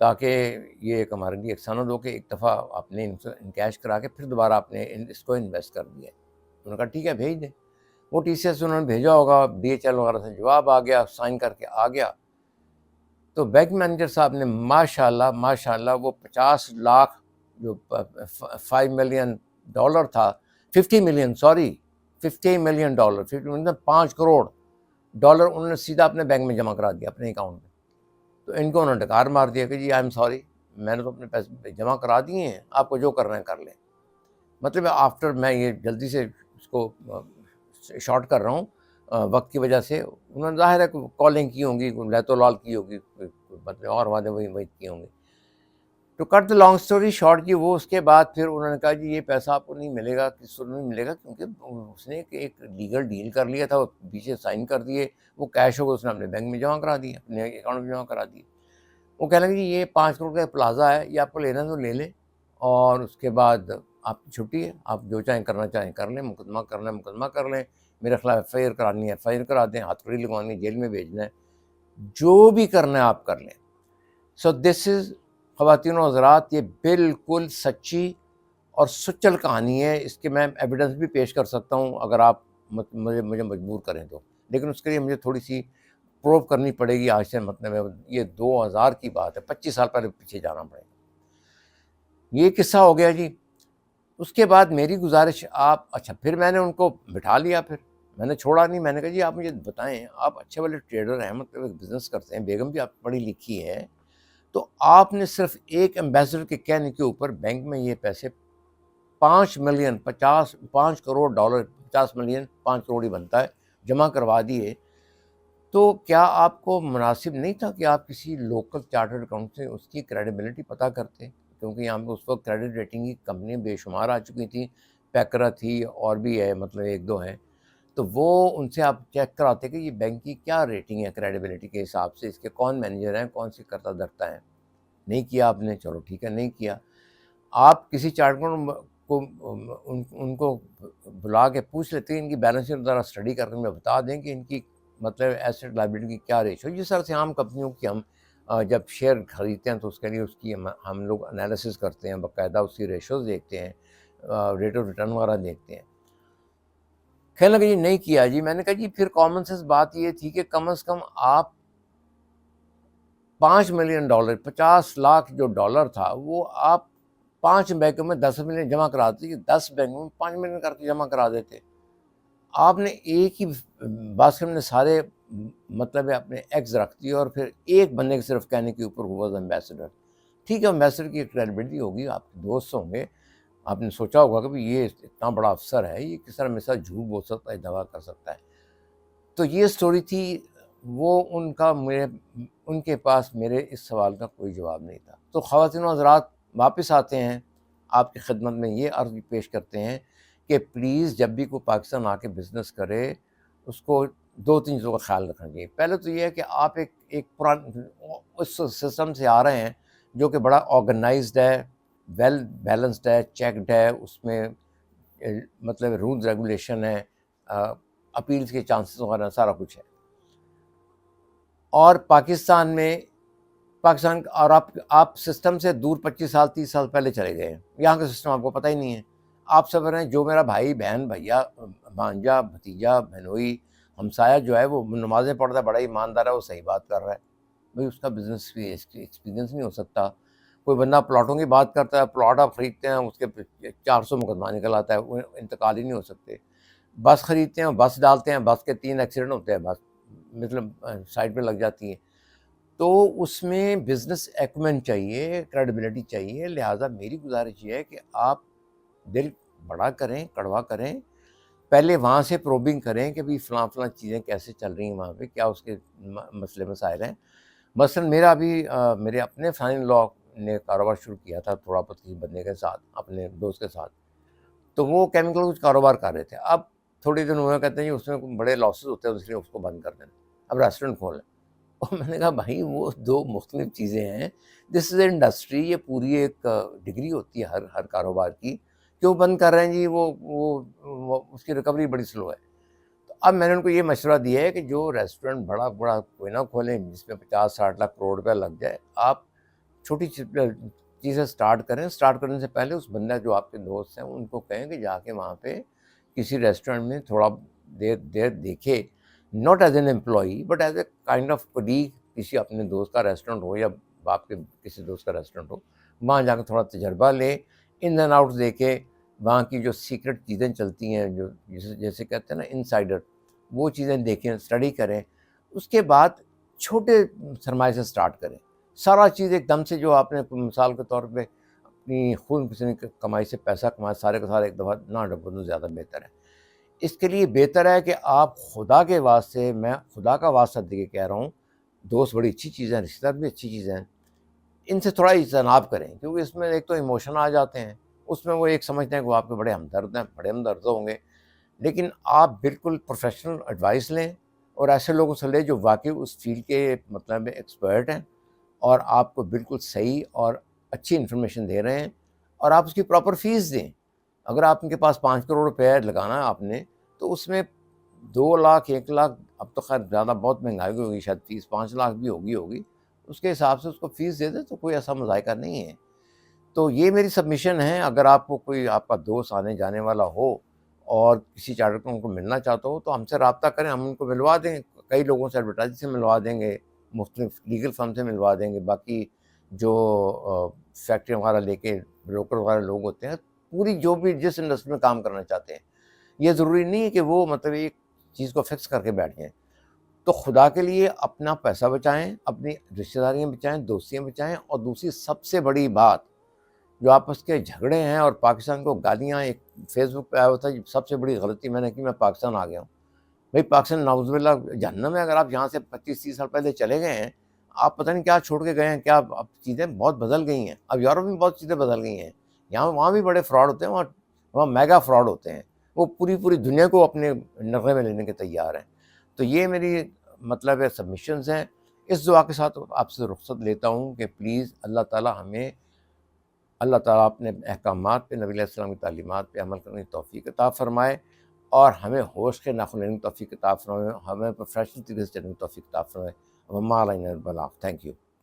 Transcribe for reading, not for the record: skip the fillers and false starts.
تاکہ یہ ایک ہمارے لیے ایک سند ہو کہ ایک دفعہ آپ نے ان کیش کرا کے پھر دوبارہ آپ نے اس کو انویسٹ کر دیا ہے۔ انہوں نے کہا ٹھیک ہے بھیج دیں۔ وہ ٹی سی ایس انہوں نے بھیجا ہوگا، ڈی ایچ ایل وغیرہ سے جواب آ گیا، سائن کر کے آ گیا۔ تو بینک مینیجر صاحب نے ماشاء اللہ وہ 50 لاکھ جو 5 ملین ڈالر تھا، 50 million dollar, 50 million 5 crore dollar انہوں نے سیدھا اپنے بینک میں جمع کرا دیا، اپنے اکاؤنٹ میں۔ تو ان کو انہوں نے ڈکار مار دیا کہ جی آئی ایم سوری، میں نے تو اپنے پیسے جمع کرا دیے ہیں، آپ کو جو کرنا ہے کر لیں۔ مطلب آفٹر، میں یہ جلدی سے اس کو شارٹ کر رہا ہوں وقت کی وجہ سے، انہوں نے ظاہر ہے کالنگ کی ہوں گی، لیت و لال کی ہوگی، مطلب اور وعدے وہی کیے ہوں گے۔ تو کٹ دا لانگ اسٹوری شارٹ جی، وہ اس کے بعد پھر انہوں نے کہا جی یہ پیسہ آپ کو نہیں ملے گا، کس کو نہیں ملے گا، کیونکہ اس نے ایک لیگل ڈیل کر لیا تھا، وہ پیچھے سائن کر دیے، وہ کیش ہو گیا، اس نے اپنے بینک میں جمع کرا دیے، اپنے اکاؤنٹ میں جمع کرا دیے۔ وہ کہہ لیں گے جی یہ 5 کروڑ کا پلازا ہے، یہ آپ کو لینا تو لے لیں، اور اس کے بعد آپ کی چھٹی ہے، آپ جو چاہیں کرنا چاہیں کر لیں، مقدمہ کرنا ہے مقدمہ کر لیں، میرے خلاف ایف آئی آر کرانی ہے ایف آئی آر کرا دیں، ہاتھ کڑی لگوانی ہے، جیل میں بھیجنا ہے، جو بھی کرنا ہے آپ کر لیں۔ سو دس از، خواتین و حضرات، یہ بالکل سچی اور سچل کہانی ہے، اس کے میں ایویڈنس بھی پیش کر سکتا ہوں اگر آپ مجھے مجبور کریں تو، لیکن اس کے لیے مجھے تھوڑی سی پروو کرنی پڑے گی آج سے، مطلب یہ 2000 کی بات ہے، 25 سال پہلے پیچھے جانا پڑے گا۔ یہ قصہ ہو گیا جی۔ اس کے بعد میری گزارش، آپ اچھا پھر میں نے ان کو بٹھا لیا، پھر میں نے چھوڑا نہیں، میں نے کہا جی آپ مجھے بتائیں، آپ اچھے والے ٹریڈر ہیں، مطلب بزنس کرتے ہیں، بیگم بھی آپ پڑھی لکھی ہے، تو آپ نے صرف ایک ایمبیسڈر کے کہنے کے اوپر بینک میں یہ پیسے 5 کروڑ ڈالر، 50 ملین 5 کروڑ ہی بنتا ہے، جمع کروا دیے، تو کیا آپ کو مناسب نہیں تھا کہ آپ کسی لوکل چارٹرڈ اکاؤنٹ سے اس کی کریڈیبلٹی پتہ کرتے؟ کیونکہ یہاں پہ اس وقت کریڈٹ ریٹنگ کی کمپنی بے شمار آ چکی تھیں، پیکرا تھی اور بھی ہے، مطلب ایک دو ہیں، تو وہ ان سے آپ چیک کراتے کہ یہ بینک کی کیا ریٹنگ ہے کریڈیبلٹی کے حساب سے، اس کے کون مینیجر ہیں، کون سی کرتا دھرتا ہے۔ نہیں کیا آپ نے، چلو ٹھیک ہے نہیں کیا۔ آپ کسی چارٹ کو ان کو بلا کے پوچھ لیتے ہیں، ان کی بیلنس شیٹ ذرا اسٹڈی کر کے میں بتا دیں کہ ان کی مطلب ایسٹ لائبلٹی کی کیا ریشو۔ جس طرح سے عام کمپنیوں کی ہم جب شیئر خریدتے ہیں تو اس کے لیے اس کی ہم لوگ انالیسس کرتے ہیں، باقاعدہ اس کی ریشوز دیکھتے ہیں، ریٹ آف ریٹرن وغیرہ دیکھتے ہیں۔ کہنے لگا جی نہیں کیا جی۔ میں نے کہا جی پھر کامن سینس بات یہ تھی کہ کم از کم آپ 5 ملین ڈالر، 50 لاکھ جو ڈالر تھا، وہ آپ 5 بینکوں میں 10 ملین جمع کرا دیتے، 10 بینکوں میں 5 ملین کر کے جمع کرا دیتے۔ آپ نے ایک ہی باسکٹ میں سارے مطلب اپنے ایگز رکھ دیے، اور پھر ایک بندے کے صرف کہنے کے اوپر ہوا ایمبیسڈر۔ ٹھیک ہے ایمبیسڈر کی کریڈیبلٹی ہوگی، آپ کے دوست ہوں گے، آپ نے سوچا ہوگا کہ یہ اتنا بڑا افسر ہے، یہ کس طرح میرے ساتھ جھوٹ بول سکتا ہے، دعویٰ کر سکتا ہے۔ تو یہ سٹوری تھی، وہ ان کے پاس میرے اس سوال کا کوئی جواب نہیں تھا۔ تو خواتین و حضرات، واپس آتے ہیں، آپ کی خدمت میں یہ عرض پیش کرتے ہیں کہ پلیز جب بھی کوئی پاکستان آ کے بزنس کرے، اس کو 2-3 چیزوں کا خیال رکھنا چاہیے۔ پہلے تو یہ ہے کہ آپ ایک اس سسٹم سے آ رہے ہیں جو کہ بڑا آرگنائزڈ ہے، ویل بیلنسڈ ہے، چیکڈ ہے، اس میں مطلب رولز ریگولیشن ہے، اپیلز کے چانسز وغیرہ سارا کچھ ہے۔ اور پاکستان اور آپ سسٹم سے دور 25 سال 30 سال پہلے چلے گئے ہیں، یہاں کا سسٹم آپ کو پتہ ہی نہیں ہے۔ آپ سب رہے ہیں، جو میرا بھائی بہن بھیا بھانجا بھتیجا بہنوئی ہمسایہ جو ہے وہ نمازیں پڑھتا ہے، بڑا ایماندار ہے، وہ صحیح بات کر رہا ہے، بھائی اس کا بزنس ایکسپیرینس نہیں ہو سکتا۔ کوئی بندہ پلاٹوں کی بات کرتا ہے، پلاٹ آپ خریدتے ہیں، اس کے 400 مقدمہ نکل آتا ہے، وہ انتقال ہی نہیں ہو سکتے۔ بس خریدتے ہیں، بس ڈالتے ہیں، بس کے 3 ایکسیڈنٹ ہوتے ہیں، بس مطلب سائڈ پہ لگ جاتی ہیں۔ تو اس میں بزنس ایکومن چاہیے، کریڈیبلٹی چاہیے۔ لہٰذا میری گزارش یہ ہے کہ آپ دل بڑا کریں، کڑوا کریں، پہلے وہاں سے پروبنگ کریں کہ بھی فلاں چیزیں کیسے چل رہی ہیں وہاں پہ، کیا اس کے مسئلے مسائل ہیں۔ مثلاً میرے اپنے فائن لا نے کاروبار شروع کیا تھا تھوڑا بہت کسی بندے کے ساتھ، اپنے دوست کے ساتھ، تو وہ کیمیکل کچھ کاروبار کر رہے تھے۔ اب تھوڑے دن ہوئے، کہتے ہیں جی اس میں بڑے لاسز ہوتے ہیں، اس لیے اس کو بند کر دینا، اب ریسٹورنٹ کھول لیں۔ اور میں نے کہا بھائی وہ 2 مختلف چیزیں ہیں، دس از اے انڈسٹری، یہ پوری ایک ڈگری ہوتی ہے ہر کاروبار کی، کیوں بند کر رہے ہیں جی؟ وہ اس کی ریکوری بڑی سلو ہے۔ تو اب میں نے ان کو یہ مشورہ دیا ہے کہ جو ریسٹورنٹ بڑا کوئی نہ کھولیں جس میں 50-60 لاکھ کروڑ روپیہ لگ جائے، آپ چھوٹی چیزیں سٹارٹ کریں. سٹارٹ کرنے سے پہلے اس بندہ جو آپ کے دوست ہیں ان کو کہیں کہ جا کے وہاں پہ کسی ریسٹورینٹ میں تھوڑا دیر دیکھے, not as an employee but as a kind of colleague. کسی اپنے دوست کا ریسٹورینٹ ہو یا آپ کے کسی دوست کا ریسٹورینٹ ہو, وہاں جا کے تھوڑا تجربہ لیں, ان اینڈ آؤٹ دیکھے, وہاں کی جو سیکرٹ چیزیں چلتی ہیں جو جیسے کہتے ہیں نا انسائڈر, وہ چیزیں دیکھیں, اسٹڈی کریں. اس کے بعد چھوٹے سرمایے سے سٹارٹ کریں. سارا چیز ایک دم سے جو آپ نے مثال کے طور پہ اپنی خون پسینے کی کمائی سے پیسہ کمایا سارے کا سارا ایک دفعہ نہ ڈبو زیادہ بہتر ہے. اس کے لیے بہتر ہے کہ آپ خدا کے واسطے, میں خدا کا واسطہ دے کے کہہ رہا ہوں, دوست بڑی اچھی چیزیں ہیں, رشتہ دار بھی اچھی چیزیں ہیں, ان سے تھوڑا اجتناب کریں, کیونکہ اس میں ایک تو ایموشن آ جاتے ہیں, اس میں وہ ایک سمجھتے ہیں کہ وہ آپ کے بڑے ہمدرد ہیں, بڑے ہمدرد ہوں گے. لیکن آپ بالکل پروفیشنل ایڈوائس لیں, اور ایسے لوگوں سے لیں جو واقعی اس فیلڈ کے مطلب ایکسپرٹ ہیں اور آپ کو بالکل صحیح اور اچھی انفارمیشن دے رہے ہیں, اور آپ اس کی پراپر فیس دیں. اگر آپ کے پاس 5 کروڑ روپے لگانا ہے آپ نے, تو اس میں 2 لاکھ 1 لاکھ, اب تو خیر زیادہ بہت مہنگائی ہوگی, شاید فیس 5 لاکھ بھی ہوگی, اس کے حساب سے اس کو فیس دے دیں تو کوئی ایسا مذائقہ نہیں ہے. تو یہ میری سبمیشن ہے. اگر آپ کو کوئی آپ کا دوست آنے جانے والا ہو اور کسی چارٹر کو ان کو ملنا چاہتا ہو تو ہم سے رابطہ کریں, ہم ان کو ملوا دیں. کئی لوگوں سے ایڈورٹائز سے ملوا دیں گے, مختلف لیگل فرم سے ملوا دیں گے, باقی جو فیکٹری وغیرہ لے کے بروکر وغیرہ لوگ ہوتے ہیں, پوری جو بھی جس انڈسٹری میں کام کرنا چاہتے ہیں. یہ ضروری نہیں ہے کہ وہ مطلب ایک چیز کو فکس کر کے بیٹھ جائیں. تو خدا کے لیے اپنا پیسہ بچائیں, اپنی رشتہ داریاں بچائیں, دوستیاں بچائیں. اور دوسری سب سے بڑی بات, جو آپس کے جھگڑے ہیں اور پاکستان کو گالیاں, ایک فیس بک پہ آیا ہوا تھا, سب سے بڑی غلطی میں نے کی, میں پاکستان آ گیا ہوں. بھائی پاکستان نعوذ باللہ جہنم ہے. اگر آپ یہاں سے 25-30 سال پہلے چلے گئے ہیں, آپ پتہ نہیں کیا چھوڑ کے گئے ہیں, کیا اب چیزیں بہت بدل گئی ہیں. اب یورپ میں بہت چیزیں بدل گئی ہیں. وہاں بھی بڑے فراڈ ہوتے ہیں, وہاں میگا فراڈ ہوتے ہیں. وہ پوری دنیا کو اپنے نغے میں لینے کے تیار ہیں. تو یہ میری مطلب ہے سبمیشنز ہیں. اس دعا کے ساتھ آپ سے رخصت لیتا ہوں کہ پلیز اللہ تعالیٰ اپنے احکامات پہ, نبی علیہ السلام کی تعلیمات پہ عمل کرنے کی توفیق عطا فرمائے, اور ہمیں ہوش کے ناخن لینے کی توفیق عطا فرمائے, ہمیں پروفیشنل طریقے سے چلنے کی توفیق عطا فرمائے. وما علینا البلاغ. Thank you.